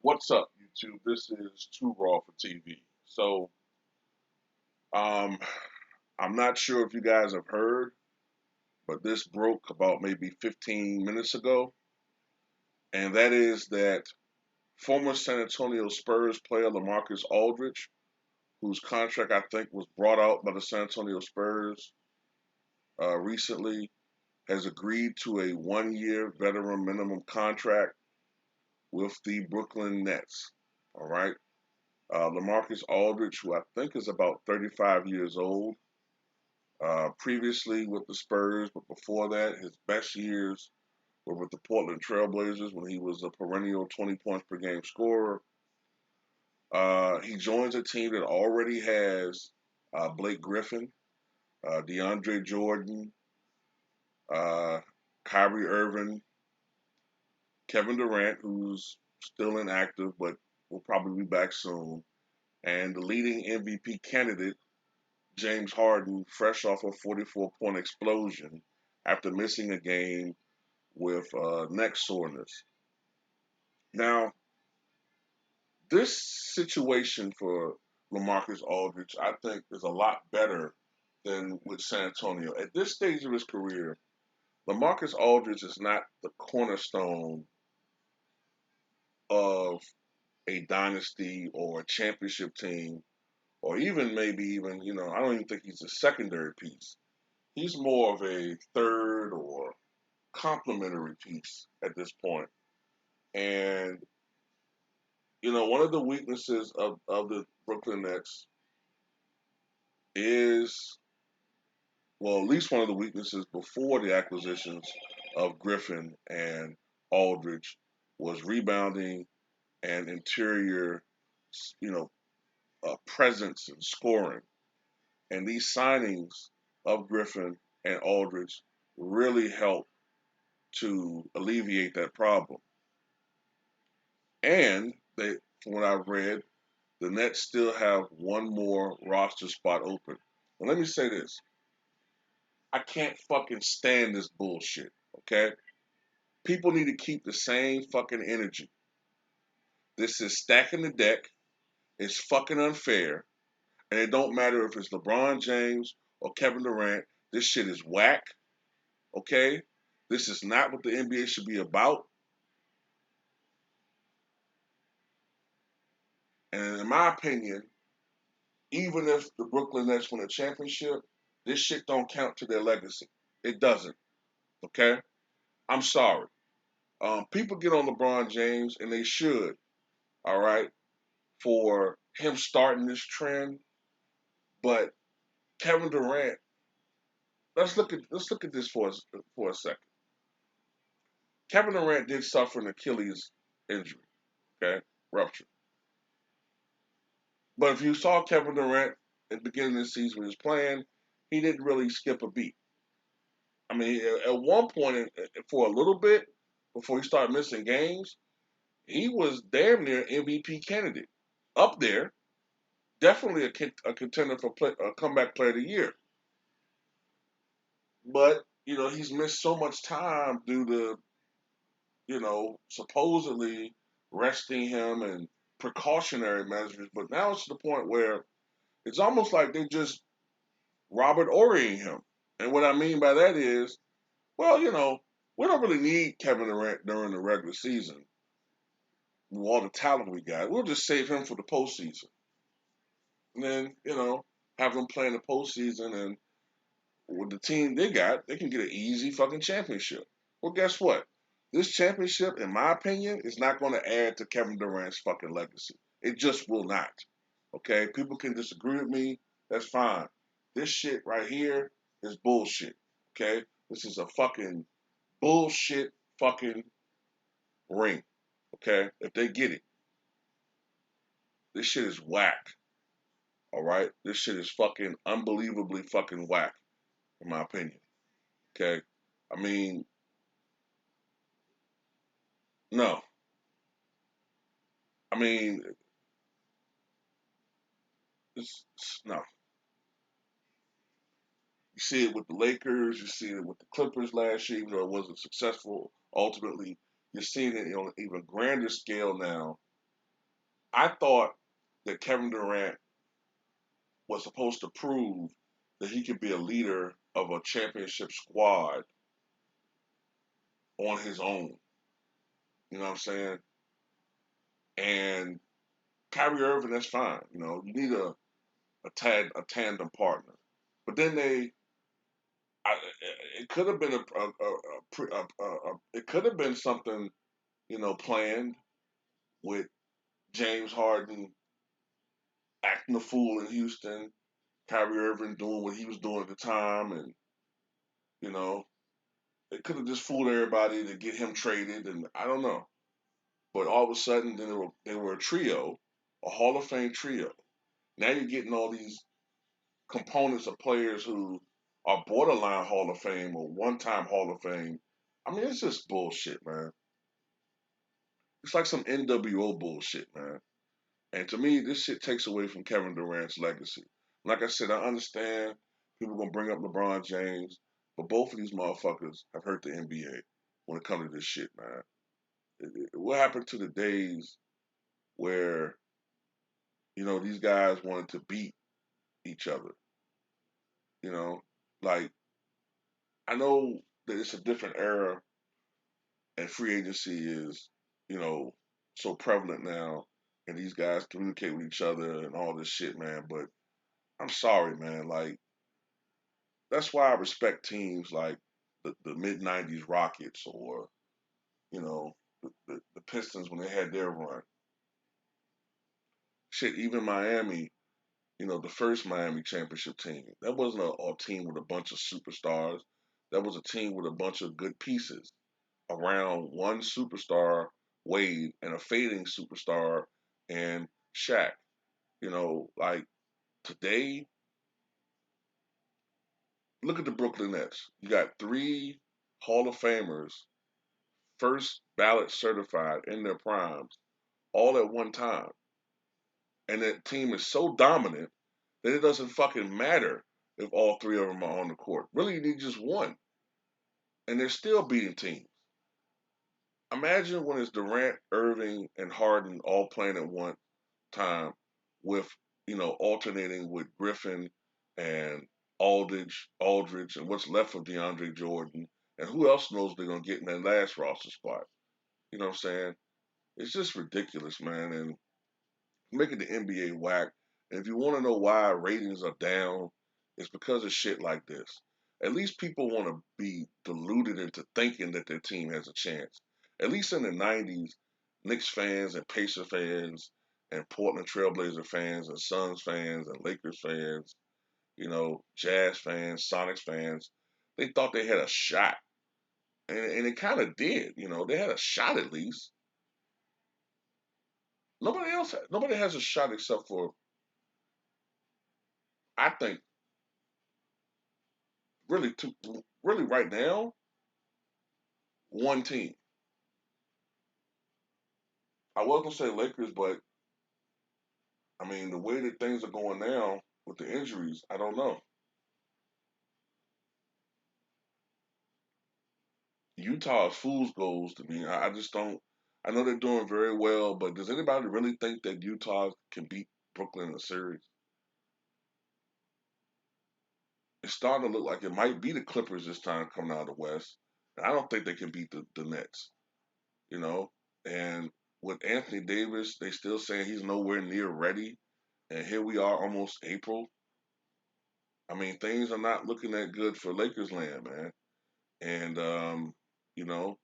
What's up, YouTube? This is Too Raw for TV. Um, I'm not sure if you guys have heard, but this broke about maybe 15 minutes ago, and that is that former San Antonio Spurs player Lamarcus Aldridge, whose contract I think was brought out by the San Antonio Spurs recently, has agreed to a 1-year veteran minimum contract with the Brooklyn Nets. All right. Lamarcus Aldridge, who I think is about 35 years old, previously with the Spurs, but before that, his best years were with the Portland Trailblazers when he was a perennial 20 points per game scorer. He joins a team that already has Blake Griffin, DeAndre Jordan, uh, Kyrie Irving, Kevin Durant, who's still inactive but will probably be back soon, and the leading MVP candidate, James Harden, fresh off a 44-point explosion after missing a game with neck soreness. Now, this situation for Lamarcus Aldridge, I think, is a lot better than with San Antonio. At this stage of his career, Lamarcus Aldridge is not the cornerstone of a dynasty or a championship team, or even maybe even, I don't even think he's a secondary piece. He's more of a third or complementary piece at this point. And one of the weaknesses of the Brooklyn Nets is, well, at least one of the weaknesses before the acquisitions of Griffin and Aldridge was rebounding and interior, you know, presence and scoring. And these signings of Griffin and Aldridge really helped to alleviate that problem. And from what I've read, the Nets still have one more roster spot open. And let me say this: I can't fucking stand this bullshit. Okay, people need to keep the same fucking energy. This is stacking the deck. It's fucking unfair, and it don't matter if it's LeBron James or Kevin Durant. This shit is whack. Okay, this is not what the NBA should be about. And in my opinion, even if the Brooklyn Nets win a championship, this shit don't count to their legacy. It doesn't. Okay, I'm sorry. People get on LeBron James, and they should. All right, for him starting this trend, but Kevin Durant. Let's look at this for a second. Kevin Durant did suffer an Achilles injury, okay, rupture. But if you saw Kevin Durant at the beginning of the season when he was playing, he didn't really skip a beat. I mean, at one point, for a little bit, before he started missing games, he was damn near MVP candidate, up there, definitely a contender for a comeback player of the year. But he's missed so much time due to supposedly resting him and precautionary measures. But now it's to the point where it's almost like they just Robert Orying him. And what I mean by that is, well, we don't really need Kevin Durant during the regular season with all the talent we got. We'll just save him for the postseason. And then, have him play in the postseason, and with the team they got, they can get an easy fucking championship. Well, guess what? This championship, in my opinion, is not going to add to Kevin Durant's fucking legacy. It just will not. Okay? People can disagree with me. That's fine. This shit right here is bullshit. Okay? This is a fucking bullshit fucking ring. Okay? If they get it, this shit is whack. All right? This shit is fucking unbelievably fucking whack, in my opinion. Okay? I mean, no. I mean, no. You see it with the Lakers. You see it with the Clippers last year, even though it wasn't successful ultimately. You're seeing it on an even grander scale now I thought that Kevin Durant was supposed to prove that he could be a leader of a championship squad on his own. You know what I'm saying? And Kyrie Irving, that's fine. You know, you need a tandem partner. But then it could have been it could have been something, planned with James Harden acting a fool in Houston, Kyrie Irving doing what he was doing at the time, and you know, it could have just fooled everybody to get him traded, and I don't know. But all of a sudden, then they were a trio, a Hall of Fame trio. Now you're getting all these components of players who are borderline Hall of Fame or one-time Hall of Fame. I mean, it's just bullshit, man. It's like some NWO bullshit, man. And to me, this shit takes away from Kevin Durant's legacy. Like I said, I understand people gonna bring up LeBron James, but both of these motherfuckers have hurt the NBA when it comes to this shit, man. What happened to the days where these guys wanted to beat each other? You know, like I know that it's a different era and free agency is, you know, so prevalent now, and these guys communicate with each other and all this shit, man. But I'm sorry, man. Like that's why I respect teams like the mid '90s Rockets or the Pistons when they had their run. Shit, even Miami. The first Miami championship team. That wasn't a team with a bunch of superstars. That was a team with a bunch of good pieces around one superstar, Wade, and a fading superstar, and Shaq. Like today, look at the Brooklyn Nets. You got three Hall of Famers, first ballot certified in their primes, all at one time. And that team is so dominant that it doesn't fucking matter if all three of them are on the court. Really, you need just one. And they're still beating teams. Imagine when it's Durant, Irving, and Harden all playing at one time with, alternating with Griffin and Aldridge, and what's left of DeAndre Jordan. And who else knows they're going to get in that last roster spot? You know what I'm saying? It's just ridiculous, man. And making the NBA whack. And if you want to know why ratings are down, it's because of shit like this. At least people want to be deluded into thinking that their team has a chance. At least in the 90s, Knicks fans and Pacer fans and Portland Trailblazer fans and Suns fans and Lakers fans, Jazz fans, Sonics fans, they thought they had a shot. And it kind of did, they had a shot at least. Nobody has a shot except for, I think, really really right now, one team. I was gonna say Lakers, but I mean the way that things are going now with the injuries, I don't know. Utah's fool's goals to me. I just don't. I know they're doing very well, but does anybody really think that Utah can beat Brooklyn in a series? It's starting to look like it might be the Clippers this time coming out of the West. And I don't think they can beat the Nets. You know, and with Anthony Davis, they still saying he's nowhere near ready. And here we are, almost April. I mean, things are not looking that good for Lakers land, man. And you know,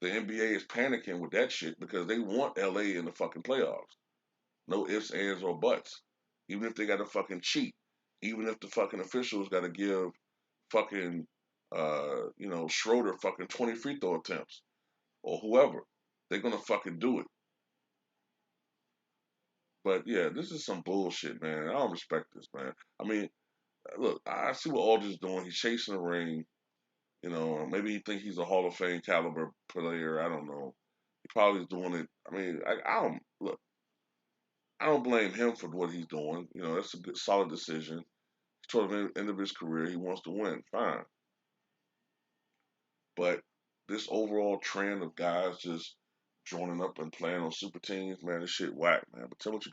the NBA is panicking with that shit because they want LA in the fucking playoffs. No ifs, ands, or buts. Even if they got to fucking cheat. Even if the fucking officials got to give fucking Schroeder fucking 20 free throw attempts or whoever, they're gonna fucking do it. But yeah, this is some bullshit, man. I don't respect this, man. I mean, look, I see what Aldridge is doing. He's chasing the ring. Maybe he think he's a Hall of Fame caliber player. I don't know. He probably is doing it. I mean, I don't look. I don't blame him for what he's doing. That's a good, solid decision. Toward the end of his career, he wants to win. Fine, but this overall trend of guys just joining up and playing on super teams, man, this shit whack, man. But tell me what you